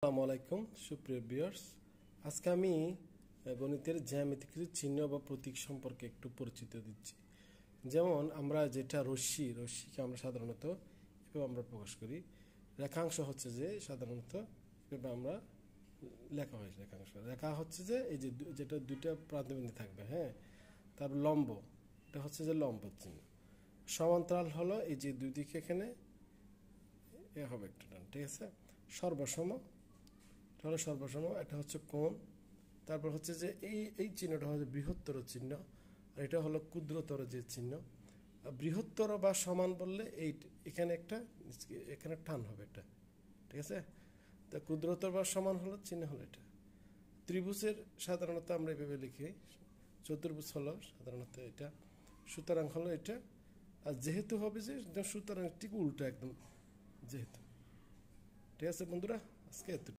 আসসালামু আলাইকুম সুপ্রিয় ভিউয়ার্স। আজকে আমি গণিতের জ্যামিতিক চিহ্ন বা প্রতীক সম্পর্কে একটু পরিচিত দিচ্ছি। যেমন আমরা যেটা রশ্মিকে আমরা সাধারণত এভাবে আমরা প্রকাশ করি। রেখাংশ হচ্ছে যে সাধারণত এভাবে আমরা লেখা হয়। রেখা হচ্ছে যে এই যে যেটা দুইটা প্রান্তবিন্দু থাকবে, হ্যাঁ। তারপর লম্ব, এটা হচ্ছে যে লম্ব চিহ্ন। সমান্তরাল হলো এই যে দুই দিকে এখানে এ হবে একটা টান, ঠিক আছে। সর্বসম হলো সর্বসম, এটা হচ্ছে কোণ। তারপর হচ্ছে যে এই চিহ্নটা হচ্ছে বৃহত্তর চিহ্ন, আর এটা হলো ক্ষুদ্রতর যে চিহ্ন। বৃহত্তর বা সমান বললে এখানে একটা এখানে টান হবে এটা, ঠিক আছে। তা ক্ষুদ্রতর বা সমান হলো চিহ্ন হলো এটা। ত্রিভুজের সাধারণত আমরা এভাবে লিখি, চতুর্ভুজ হলো সাধারণত এটা, সুতরাং হলো এটা। আর যেহেতু হবে যে সুতরাং ঠিক উল্টো একদম যেহেতু, ঠিক আছে বন্ধুরা, আজকে এত